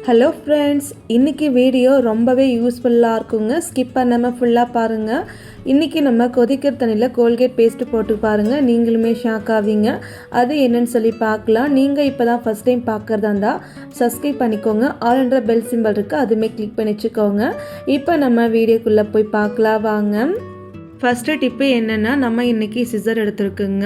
Hello friends, இன்றைக்கி video ரொம்பவே யூஸ்ஃபுல்லாக இருக்குங்க. ஸ்கிப் பண்ணாமல் ஃபுல்லாக பாருங்கள். இன்றைக்கி நம்ம கொதிக்கிற தண்ணியில் கோல்கேட் பேஸ்ட்டு போட்டு பாருங்கள், நீங்களுமே ஷாக் ஆவீங்க. அது என்னன்னு சொல்லி பார்க்கலாம். நீங்கள் இப்போ தான் ஃபஸ்ட் டைம் பார்க்குறதா இருந்தால் சப்ஸ்கிரைப் பண்ணிக்கோங்க. ஆல்ன்ற பெல் சிம்பிள் இருக்குது, அதுவுமே கிளிக் பண்ணி வச்சுக்கோங்க. இப்போ நம்ம வீடியோக்குள்ளே போய் பார்க்கலாம் வாங்க. ஃபஸ்ட்டு டிப்பு என்னென்னா, நம்ம இன்றைக்கி சிசர் எடுத்துருக்குங்க.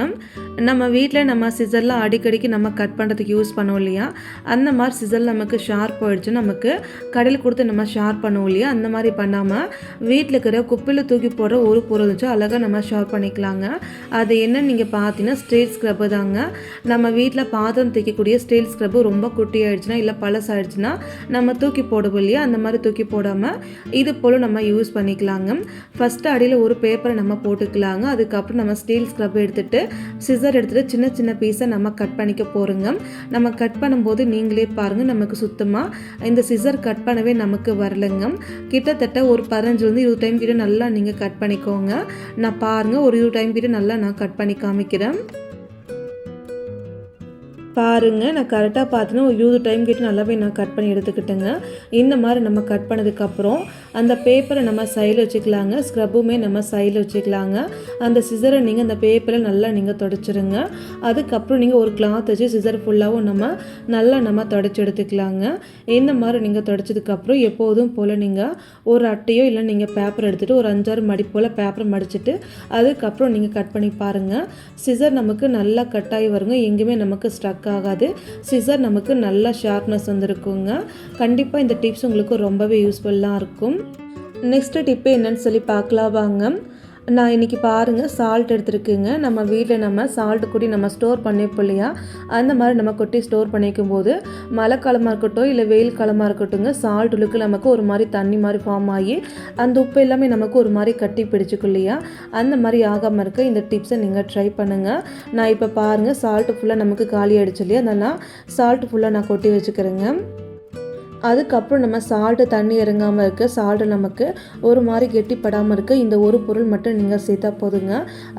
நம்ம வீட்டில் நம்ம சிசரில் அடிக்கடிக்கு நம்ம கட் பண்ணுறதுக்கு யூஸ் பண்ணுவோம் இல்லையா, அந்த மாதிரி சிசர் நமக்கு ஷார்ப் போயிடுச்சு, நமக்கு கடையில் கொடுத்து நம்ம ஷார்ப் பண்ணுவோம் இல்லையா, அந்த மாதிரி பண்ணாமல் வீட்டில் இருக்கிற குப்பையில் தூக்கி போடுற ஒரு பொருள் வச்சு அழகாக நம்ம ஷார்ப் பண்ணிக்கலாங்க. அது என்னன்னு நீங்கள் பார்த்தீங்கன்னா ஸ்டீல் ஸ்க்ரப்பு தாங்க. நம்ம வீட்டில் பாத்திரம் தைக்கக்கூடிய ஸ்டீல் ஸ்க்ரப்பு ரொம்ப குட்டி ஆகிடுச்சுன்னா இல்லை பழசாகிடுச்சுன்னா நம்ம தூக்கி போடுவோம் இல்லையா, அந்த மாதிரி தூக்கி போடாமல் இது போல் நம்ம யூஸ் பண்ணிக்கலாங்க. ஃபஸ்ட்டு அடியில் ஒரு பேப்பரை நம்ம போட்டுக்கலாங்க. அதுக்கப்புறம் நம்ம ஸ்டீல் ஸ்க்ரப் எடுத்துகிட்டு சிசர் எடுத்துகிட்டு சின்ன சின்ன பீஸை நம்ம கட் பண்ணிக்க போகிறோங்க. நம்ம கட் பண்ணும்போது நீங்களே பாருங்கள், நமக்கு சுத்தமாக இந்த சிசர் கட் பண்ணவே நமக்கு வரலைங்க. கிட்டத்தட்ட ஒரு 15-20 டைம் கிட்ட நல்லா நீங்கள் கட் பண்ணிக்கோங்க. நான் பாருங்கள், ஒரு 20 டைம் கிட்ட நல்லா நான் கட் பண்ணி காமிக்கிறேன். பாருங்கள், நான் கரெக்டாக பார்த்தீங்கன்னா ஒரு 20 டைம் கிட்ட நல்லாவே நான் கட் பண்ணி எடுத்துக்கிட்டேங்க. இந்த மாதிரி நம்ம கட் பண்ணதுக்கப்புறம் அந்த பேப்பரை நம்ம சைடில் வச்சுக்கலாங்க. ஸ்க்ரப்புமே நம்ம சைடில் வச்சுக்கலாங்க. அந்த சிசரை நீங்கள் அந்த பேப்பரில் நல்லா நீங்கள் தொடச்சிருங்க. அதுக்கப்புறம் நீங்கள் ஒரு கிளாத் வச்சு சிசர் ஃபுல்லாகவும் நம்ம தொடச்சி எடுத்துக்கலாங்க. இந்த மாதிரி நீங்கள் தொடச்சதுக்கப்புறம் எப்போதும் போல் நீங்கள் ஒரு அட்டையோ இல்லை நீங்கள் பேப்பர் எடுத்துகிட்டு ஒரு 5-6 மடி போல் பேப்பரை மடிச்சுட்டு அதுக்கப்புறம் நீங்கள் கட் பண்ணி பாருங்கள். சிசர் நமக்கு நல்லா கட் ஆகி வருங்க, எங்கேயுமே நமக்கு ஸ்டக் ஆகாது. சிசர் நமக்கு நல்ல ஷார்ப்னஸ் வந்துருக்குங்க. கண்டிப்பாக இந்த டிப்ஸ் உங்களுக்கு ரொம்பவே யூஸ்ஃபுல்லாக இருக்கும். நெக்ஸ்ட் டிப்பு என்னன்னு சொல்லி பார்க்கலாம் வாங்க. நான் இன்றைக்கி பாருங்கள் சால்ட் எடுத்துருக்குங்க. நம்ம வீட்டில் நம்ம சால்ட்டு கொட்டி நம்ம ஸ்டோர் பண்ணிப்போம் இல்லையா, அந்த மாதிரி நம்ம கொட்டி ஸ்டோர் பண்ணிக்கும் போது மழை காலமாக இருக்கட்டும் இல்லை வெயில் காலமாக இருக்கட்டும்ங்க, சால்ட் உள்ளுக்கு நமக்கு ஒரு மாதிரி தண்ணி மாதிரி ஃபார்ம் ஆகி அந்த உப்பு எல்லாமே நமக்கு ஒரு மாதிரி கட்டி பிடிச்சிக்கும் இல்லையா, அந்த மாதிரி ஆகாமல் இருக்க இந்த டிப்ஸை நீங்கள் ட்ரை பண்ணுங்கள். நான் இப்போ பாருங்கள் சால்ட்டு ஃபுல்லாக நமக்கு காலி ஆகிடுச்சு இல்லையா, அதெல்லாம் சால்ட்டு ஃபுல்லாக நான் கொட்டி வச்சுக்கிறேங்க. அதுக்கப்புறம் நம்ம சால்ட்டு தண்ணி இறங்காமல் இருக்க, சால்ட்டு நமக்கு ஒரு மாதிரி கெட்டிப்படாமல் இருக்க இந்த ஒரு பொருள் மட்டும் நீங்கள் சேர்த்தா போதுங்க.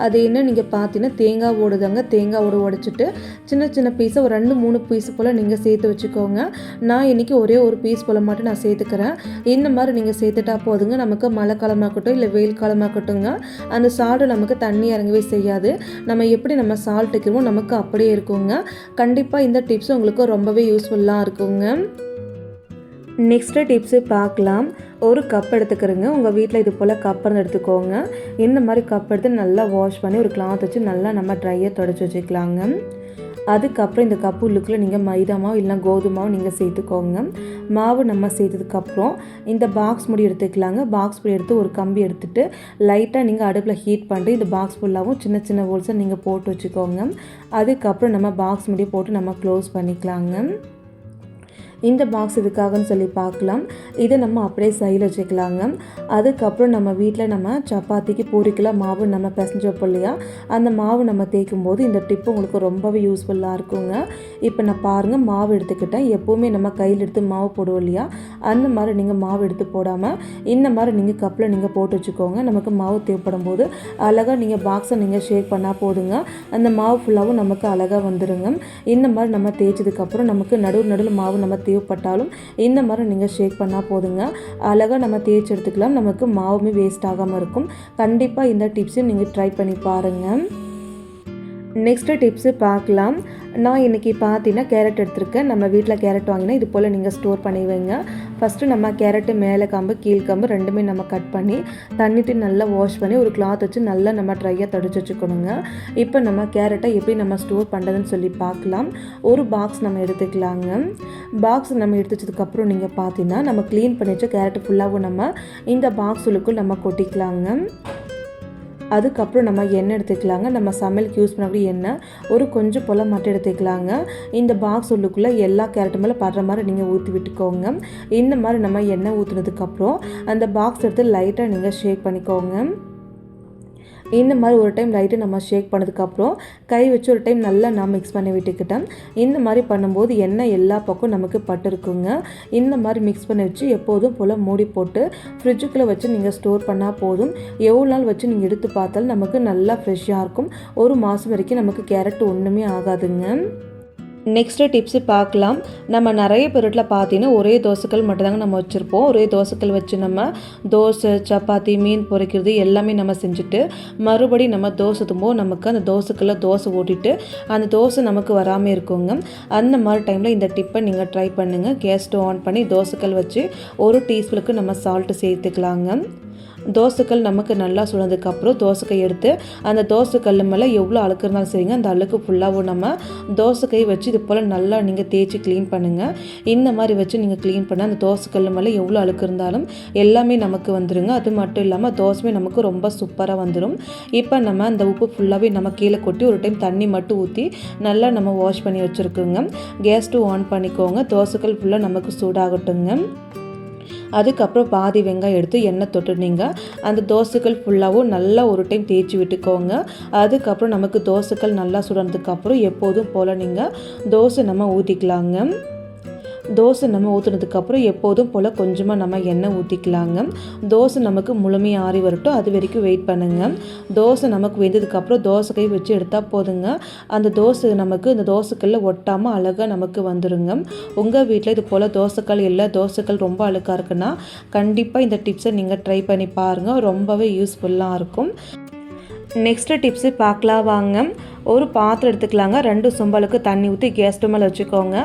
அது என்ன நீங்கள் பார்த்தீங்கன்னா தேங்காய் ஓடுதாங்க. தேங்காய் ஓடு உடைச்சிட்டு சின்ன சின்ன பீஸை ஒரு 2-3 பீஸ் போல் நீங்கள் சேர்த்து வச்சுக்கோங்க. நான் இன்றைக்கி ஒரே ஒரு பீஸ் போல் மட்டும் நான் சேர்த்துக்கிறேன். இந்த மாதிரி நீங்கள் சேர்த்துட்டா போதுங்க. நமக்கு மழை காலமாகட்டும் இல்லை வெயில் காலமாகட்டும்ங்க, அந்த சால்ட்டு நமக்கு தண்ணி இறங்கவே செய்யாது. நம்ம எப்படி நம்ம சால்ட் வைக்கிறோமோ நமக்கு அப்படியே இருக்குங்க. கண்டிப்பாக இந்த டிப்ஸ் உங்களுக்கு ரொம்பவே யூஸ்ஃபுல்லாக இருக்குங்க. நெக்ஸ்ட்டு டிப்ஸு பார்க்கலாம். ஒரு கப் எடுத்துக்கிறேங்க. உங்கள் வீட்டில் இது போல் கப் எடுத்துக்கோங்க. இந்த மாதிரி கப் எடுத்து நல்லா வாஷ் பண்ணி ஒரு கிளாத் வச்சு நல்லா நம்ம ட்ரையாக தொடச்சி வச்சுக்கலாங்க. அதுக்கப்புறம் இந்த கப்பு உள்ளுக்குள்ளே நீங்கள் மைதா மாவு இல்லைனா கோதுமை மாவு நீங்கள் சேர்த்துக்கோங்க. மாவு நம்ம சேர்த்ததுக்கப்புறம் இந்த பாக்ஸ் முடி எடுத்துக்கலாங்க. பாக்ஸ் முடி எடுத்து ஒரு கம்பி எடுத்துகிட்டு லைட்டாக நீங்கள் அடுப்பில் ஹீட் பண்ணிட்டு இந்த பாக்ஸ் ஃபுல்லாகவும் சின்ன சின்ன ஹோல்ஸை நீங்கள் போட்டு வச்சுக்கோங்க. அதுக்கப்புறம் நம்ம பாக்ஸ் முடி போட்டு நம்ம க்ளோஸ் பண்ணிக்கலாங்க. இந்த பாக்ஸ் இதுக்காகன்னு சொல்லி பார்க்கலாம். இதை நம்ம அப்படியே சைடில் வச்சுக்கலாங்க. அதுக்கப்புறம் நம்ம வீட்டில் நம்ம சப்பாத்திக்கு பூரிக்கெல்லாம் மாவு நம்ம பிசைஞ்சு வைப்போம் இல்லையா, அந்த மாவு நம்ம தேய்க்கும் போது இந்த டிப்பு உங்களுக்கு ரொம்பவே யூஸ்ஃபுல்லாக இருக்குங்க. இப்போ நான் பாருங்கள் மாவு எடுத்துக்கிட்டேன். எப்போவுமே நம்ம கையில் எடுத்து மாவு போடுவோம் இல்லையா, அந்த மாதிரி நீங்கள் மாவு எடுத்து போடாமல் இந்த மாதிரி நீங்கள் கப்பில் நீங்கள் போட்டு வச்சுக்கோங்க. நமக்கு மாவு தேவைப்படும் போது அழகாக நீங்கள் பாக்ஸை நீங்கள் ஷேக் பண்ணால் போதுங்க. அந்த மாவு ஃபுல்லாகவும் நமக்கு அழகாக வந்துடுங்க. இந்த மாதிரி நம்ம தேய்ச்சதுக்கப்புறம் நமக்கு நடுவில் மாவு நம்ம தேவைப்பட்டாலும் இந்த மாதிரி நீங்கள் ஷேக் பண்ணால் போதுங்க. அழகாக நம்ம தேய்ச்சி எடுத்துக்கலாம். நமக்கு மாவுமே வேஸ்ட் ஆகாமல் இருக்கும். கண்டிப்பாக இந்த டிப்ஸையும் நீங்கள் ட்ரை பண்ணி பாருங்கள். நெக்ஸ்ட்டு டிப்ஸு பார்க்கலாம். நான் இன்றைக்கி பார்த்தீங்கன்னா கேரட் எடுத்துருக்கேன். நம்ம வீட்டில் கேரட் வாங்கினா இது போல் நீங்கள் ஸ்டோர் பண்ணி வைங்க. ஃபஸ்ட்டு நம்ம கேரட்டு மேலே கம்பு கீழ் கம்பு ரெண்டுமே நம்ம கட் பண்ணி தண்ணிட்டு நல்லா வாஷ் பண்ணி ஒரு கிளாத் வச்சு நல்லா நம்ம ட்ரையாக தொடச்சி வச்சுக்கணுங்க. இப்போ நம்ம கேரட்டை எப்படி நம்ம ஸ்டோர் பண்ணுறதுன்னு சொல்லி பார்க்கலாம். ஒரு பாக்ஸ் நம்ம எடுத்துக்கலாங்க. பாக்ஸ் நம்ம எடுத்து வச்சதுக்கப்புறம் நீங்கள் பார்த்தீங்கன்னா நம்ம க்ளீன் பண்ணி வச்ச கேரட் ஃபுல்லாகவும் நம்ம இந்த பாக்ஸ் உள்ளுக்குள் நம்ம கொட்டிக்கலாங்க. அதுக்கப்புறம் நம்ம எண்ணெய் எடுத்துக்கலாங்க. நம்ம சமையலுக்கு யூஸ் பண்ணக்கூடிய எண்ணெய் ஒரு கொஞ்சம் போல் மட்டும் எடுத்துக்கலாங்க. இந்த பாக்ஸ் உள்ளுக்குள்ளே எல்லா கேரட்டு மேலே படுற மாதிரி நீங்கள் ஊற்றி விட்டுக்கோங்க. இந்த மாதிரி நம்ம எண்ணெய் ஊற்றுனதுக்கப்புறம் அந்த பாக்ஸ் எடுத்து லைட்டாக நீங்கள் ஷேக் பண்ணிக்கோங்க. இந்த மாதிரி ஒரு டைம் லைட்டாக நம்ம ஷேக் பண்ணதுக்கப்புறம் கை வச்சு ஒரு டைம் நல்லா நான் மிக்ஸ் பண்ணி விட்டுக்கிட்டேன். இந்த மாதிரி பண்ணும்போது எண்ணெய் எல்லா பக்கம் நமக்கு பட்டுருக்குங்க. இந்த மாதிரி மிக்ஸ் பண்ணி வச்சு எப்போதும் போல் மூடி போட்டு ஃப்ரிட்ஜுக்குள்ளே வச்சு நீங்கள் ஸ்டோர் பண்ணால் போதும். எவ்வளோ நாள் வச்சு நீங்கள் எடுத்து பார்த்தாலும் நமக்கு நல்லா ஃப்ரெஷ்ஷாக இருக்கும். ஒரு மாதம் வரைக்கும் நமக்கு கேரட் ஒன்றுமே ஆகாதுங்க. நெக்ஸ்ட்டு டிப்ஸு பார்க்கலாம். நம்ம நிறைய பேருட்டில் பார்த்தீங்கன்னா ஒரே தோசைக்கல் மட்டும்தாங்க நம்ம வச்சுருப்போம். ஒரே தோசைக்கல் வச்சு நம்ம தோசை, சப்பாத்தி, மீன் பொரிக்கிறது எல்லாமே நம்ம செஞ்சுட்டு மறுபடி நம்ம தோசை ஊற்றும்போது நமக்கு அந்த தோசைக்கல்ல தோசை ஓட்டிட்டு அந்த தோசை நமக்கு வராமல் இருக்குங்க. அந்த மாதிரி டைமில் இந்த டிப்பை நீங்கள் ட்ரை பண்ணுங்கள். கேஸ் ஸ்டவ் ஆன் பண்ணி தோசைக்கல் வச்சு 1 டீஸ்பூனுக்கு நம்ம சால்ட்டு சேர்த்துக்கலாங்க. தோசைக்கல் நமக்கு நல்லா சுடுனதுக்கப்புறம் தோசைக்கை எடுத்து அந்த தோசைக்கல் மேலே எவ்வளோ அழுக்கு இருந்தாலும் சரிங்க, அந்த அழுக்கு ஃபுல்லாகவும் நம்ம தோசைக்கை வச்சு இது போல் நல்லா நீங்கள் தேய்ச்சி க்ளீன் பண்ணுங்கள். இந்த மாதிரி வச்சு நீங்கள் க்ளீன் பண்ண அந்த தோசைக்கல் மேலே எவ்வளோ அழுக்கு இருந்தாலும் எல்லாமே நமக்கு வந்துடுங்க. அது மட்டும் இல்லாமல் தோசைமே நமக்கு ரொம்ப சூப்பராக வந்துடும். இப்போ நம்ம அந்த உப்பு ஃபுல்லாகவே நம்ம கீழே கொட்டி ஒரு டைம் தண்ணி மட்டும் ஊற்றி நல்லா நம்ம வாஷ் பண்ணி வச்சுருக்குங்க. கேஸ் ஸ்டவ் ஆன் பண்ணிக்கோங்க. தோசைக்கல் ஃபுல்லாக நமக்கு சூடாகட்டுங்க. அதுக்கப்புறம் பாதி வெங்காயம் எடுத்து எண்ணெய் தொட்டுனீங்க. அந்த தோசைக்கல் ஃபுல்லாகவும் நல்லா ஒரு டைம் தேய்ச்சி விட்டுக்கோங்க. அதுக்கப்புறம் நமக்கு தோசைக்கல் நல்லா சுடுறதுக்கப்புறம் எப்போதும் போல் நீங்கள் தோசை நம்ம ஊற்றிக்கலாங்க. தோசை நம்ம ஊற்றுனதுக்கப்புறம் எப்போதும் போல் கொஞ்சமாக நம்ம எண்ணெய் ஊற்றிக்கலாங்க. தோசை நமக்கு முழுமையாக ஆறி வரட்டும், அது வரைக்கும் வெயிட் பண்ணுங்கள். தோசை நமக்கு வெந்ததுக்கப்புறம் தோசை கை வச்சு எடுத்தால் போதுங்க. அந்த தோசை நமக்கு இந்த தோசைக்கல்ல ஒட்டாமல் அழகாக நமக்கு வந்துடுங்க. உங்கள் வீட்டில் இது போல் தோசைக்கல் இல்லை, தோசைக்கல் ரொம்ப அழுக்காக இருக்குன்னா கண்டிப்பாக இந்த டிப்ஸை நீங்கள் ட்ரை பண்ணி பாருங்கள். ரொம்பவே யூஸ்ஃபுல்லாக இருக்கும். நெக்ஸ்ட்டு டிப்ஸு பார்க்கலாம் வாங்க. ஒரு பாத்திரம் எடுத்துக்கலாங்க. 2 சொம்பளுக்கு தண்ணி ஊற்றி கேஸ் ஸ்டவ் மேலே வச்சுக்கோங்க.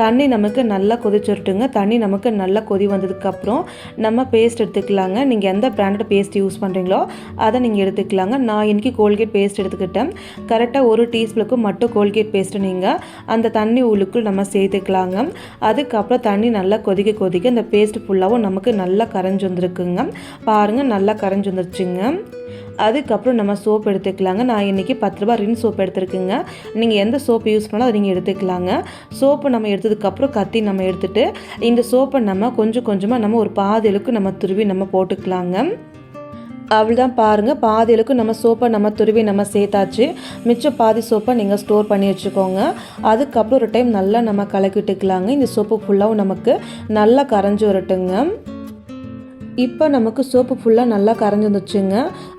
தண்ணி நமக்கு நல்லா கொதிச்சுட்டுங்க. தண்ணி நமக்கு நல்லா கொதி வந்ததுக்கப்புறம் நம்ம பேஸ்ட் எடுத்துக்கலாங்க. நீங்கள் எந்த பிராண்டட் பேஸ்ட் யூஸ் பண்ணுறீங்களோ அதை நீங்கள் எடுத்துக்கலாங்க. நான் இன்றைக்கி கோல்கேட் பேஸ்ட் எடுத்துக்கிட்டேன். கரெக்டாக 1 டீஸ்பூனுக்கு மட்டும் கோல்கேட் பேஸ்ட்டு நீங்கள் அந்த தண்ணி உள்ளுக்குள் நம்ம சேர்த்துக்கலாங்க. அதுக்கப்புறம் தண்ணி நல்லா கொதிக்க அந்த பேஸ்ட் ஃபுல்லாகவும் நமக்கு நல்லா கரைஞ்சி வந்துருக்குங்க. பாருங்கள், நல்லா கரைஞ்சி வந்துருச்சுங்க. அதுக்கப்புறம் நம்ம சோப்பு எடுத்துக்கலாங்க. நான் இன்றைக்கி 10 ரூபா ரின் சோப்பு எடுத்துருக்குங்க. நீங்கள் எந்த சோப்பு யூஸ் பண்ணாலும் அதை நீங்கள் எடுத்துக்கலாங்க. சோப்பு நம்ம எடுத்ததுக்கப்புறம் கத்தி நம்ம எடுத்துகிட்டு இந்த சோப்பை நம்ம கொஞ்சமாக நம்ம ஒரு பாதி அளவுக்கு நம்ம துருவி நம்ம போட்டுக்கலாங்க. அவ்வளோதான் பாருங்கள், பாதி அளவுக்கு நம்ம சோப்பை நம்ம துருவி நம்ம சேர்த்தாச்சு. மிச்சம் பாதி சோப்பை நீங்கள் ஸ்டோர் பண்ணி வச்சுக்கோங்க. அதுக்கப்புறம் ஒரு டைம் நல்லா நம்ம கலக்கி விட்டுக்கலாங்க. இந்த சோப்பு ஃபுல்லாகவும் நமக்கு நல்லா கரைஞ்சி வரட்டுங்க. இப்போ நமக்கு சோப்பு ஃபுல்லாக நல்லா கரைஞ்சி வந்துச்சுங்க.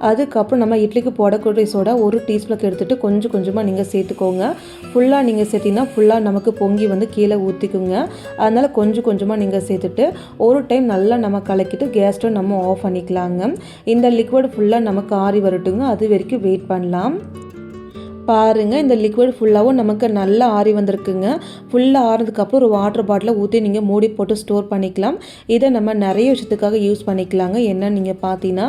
அதுக்கப்புறம் நம்ம இட்லிக்கு போடக்கூடிய சோடா 1 டீஸ்பூனுக்கு எடுத்துகிட்டு கொஞ்சமாக நீங்கள் சேர்த்துக்கோங்க. ஃபுல்லாக நீங்கள் சேர்த்திங்கன்னா ஃபுல்லாக நமக்கு பொங்கி வந்து கீழே ஊற்றிக்குங்க. அதனால் கொஞ்சமாக நீங்கள் சேர்த்துட்டு ஒரு டைம் நல்லா நம்ம கலக்கிட்டு கேஸ் ஸ்டவ் நம்ம ஆஃப் பண்ணிக்கலாங்க. இந்த லிக்விட் ஃபுல்லாக நமக்கு ஆறி வரட்டுங்க. அது வரைக்கும் வெயிட் பண்ணலாம். பாருங்கள், இந்த லிக்விட் ஃபுல்லாகவும் நமக்கு நல்லா ஆறி வந்திருக்குங்க. ஃபுல்லாக ஆறுனதுக்கப்புறம் ஒரு வாட்டர் பாட்டிலில் ஊற்றி நீங்கள் மூடி போட்டு ஸ்டோர் பண்ணிக்கலாம். இதை நம்ம நிறைய விஷயத்துக்காக யூஸ் பண்ணிக்கலாங்க. என்ன நீங்கள் பார்த்தீங்கன்னா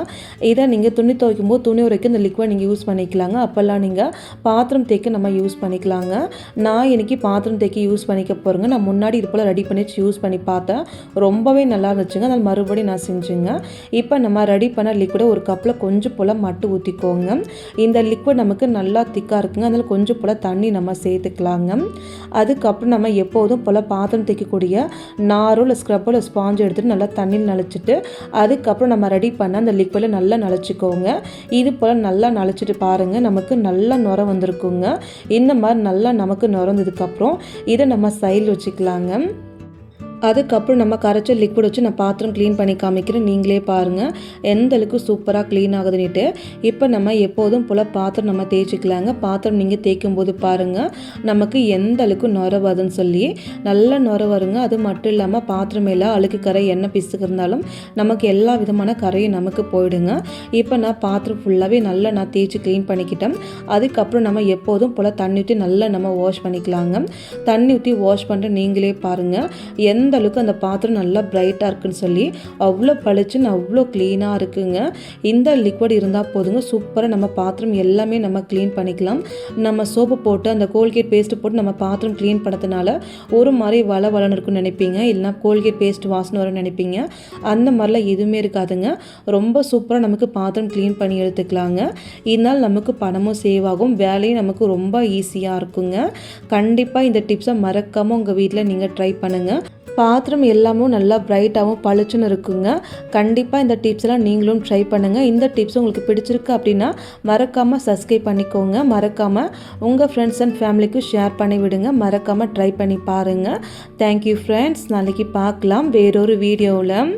இதை நீங்கள் துணி துவைக்கும் போது துணி உரைக்கும் இந்த லிக்விட் நீங்கள் யூஸ் பண்ணிக்கலாங்க. அப்போல்லாம் நீங்கள் பாத்திரம் தேய்க்க நம்ம யூஸ் பண்ணிக்கலாங்க. நான் இன்றைக்கி பாத்திரம் தேய்க்க யூஸ் பண்ணிக்க போகிறேங்க. நான் முன்னாடி இது போல் ரெடி பண்ணி யூஸ் பண்ணி பார்த்தேன். ரொம்பவே நல்லா இருந்துச்சுங்க. அதனால் மறுபடியும் நான் செஞ்சுங்க. இப்போ நம்ம ரெடி பண்ண லிக்விடை ஒரு கப்பில் கொஞ்சம் போல் மட்டும் ஊற்றிக்கோங்க. இந்த லிக்விட் நமக்கு நல்லா திக்காக இருக்குங்க. அதில் கொஞ்சம் போல் தண்ணி நம்ம சேர்த்துக்கலாங்க. அதுக்கப்புறம் நம்ம எப்போதும் போல் பாத்திரம் தேய்க்கக்கூடிய நாரோ இல்லை ஸ்க்ரப்போ இல்லை ஸ்பாஞ்சோ எடுத்துகிட்டு நல்லா தண்ணியில் நனைச்சிட்டு அதுக்கப்புறம் நம்ம ரெடி பண்ண அந்த லிக்விடில் நல்லா நனைச்சிக்கோங்க. இது போல் நல்லா நனைச்சிட்டு பாருங்கள், நமக்கு நல்லா நுர வந்திருக்குங்க. இந்த மாதிரி நல்லா நமக்கு நுறந்ததுக்கப்புறம் இதை நம்ம சைடில் வச்சுக்கலாங்க. அதுக்கப்புறம் நம்ம கரைச்ச லிக்விட் வச்சு நான் பாத்திரம் க்ளீன் பண்ணி காமிக்கிறேன். நீங்களே பாருங்கள் எந்த அளவுக்கு சூப்பராக க்ளீன் ஆகுதுன்னுட்டு. இப்போ நம்ம எப்போதும் போல் பாத்திரம் நம்ம தேய்ச்சிக்கலாங்க. பாத்திரம் நீங்கள் தேய்க்கும் போது பாருங்கள் நமக்கு எந்த அளவுக்கு நுர வருதுன்னு சொல்லி நல்லா நுர வருங்க. அது மட்டும் இல்லாமல் பாத்திரம் மேலே அழுக்கு கரை எண்ணெய் பிசுக்கு இருந்தாலும் நமக்கு எல்லா விதமான கரையும் நமக்கு போயிடுங்க. இப்போ நான் பாத்திரம் ஃபுல்லாகவே நல்லா நான் தேய்ச்சி க்ளீன் பண்ணிக்கிட்டேன். அதுக்கப்புறம் நம்ம எப்போதும் போல் தண்ணி ஊற்றி நல்லா நம்ம வாஷ் பண்ணிக்கலாங்க. தண்ணி ஊற்றி வாஷ் பண்ணுற நீங்களே பாருங்கள் எந்த அளவுக்கு அந்த பாத்திரம் நல்லா பிரைட்டாக இருக்குன்னு சொல்லி அவ்வளோ பளிச்சுன்னு அவ்வளோ க்ளீனாக இருக்குங்க. இந்த லிக்விட் இருந்தால் போதுங்க, சூப்பராக நம்ம பாத்திரம் எல்லாமே நம்ம க்ளீன் பண்ணிக்கலாம். நம்ம சோப்பு போட்டு அந்த கோல்கேட் பேஸ்ட்டு போட்டு நம்ம பாத்திரம் க்ளீன் பண்ணதுனால ஒரு மாதிரி வளன்னு இருக்குன்னு நினைப்பீங்க, இல்லைனா கோல்கேட் பேஸ்ட் வாசனை வரும்னு நினைப்பீங்க. அந்த மாதிரிலாம் எதுவுமே இருக்காதுங்க. ரொம்ப சூப்பராக நமக்கு பாத்திரம் க்ளீன் பண்ணி எடுத்துக்கலாங்க. இதனால் நமக்கு பணமும் சேவ் ஆகும், வேலையும் நமக்கு ரொம்ப ஈஸியாக இருக்குங்க. கண்டிப்பாக இந்த டிப்ஸை மறக்காமல் உங்கள் வீட்டில் நீங்கள் ட்ரை பண்ணுங்கள். பாத்திரம் எல்லாமும் நல்லா பிரைட்டாகவும் பளிச்சுன்னு இருக்குங்க. கண்டிப்பாக இந்த டிப்ஸ் எல்லாம் நீங்களும் ட்ரை பண்ணுங்கள். இந்த டிப்ஸ் உங்களுக்கு பிடிச்சிருக்கு அப்படின்னா மறக்காமல் சப்ஸ்கிரைப் பண்ணிக்கோங்க. மறக்காமல் உங்கள் ஃப்ரெண்ட்ஸ் அண்ட் ஃபேமிலிக்கு ஷேர் பண்ணி விடுங்க. மறக்காமல் ட்ரை பண்ணி பாருங்கள். Thank you friends. நாளைக்கு பார்க்கலாம் வேறொரு வீடியோவில்.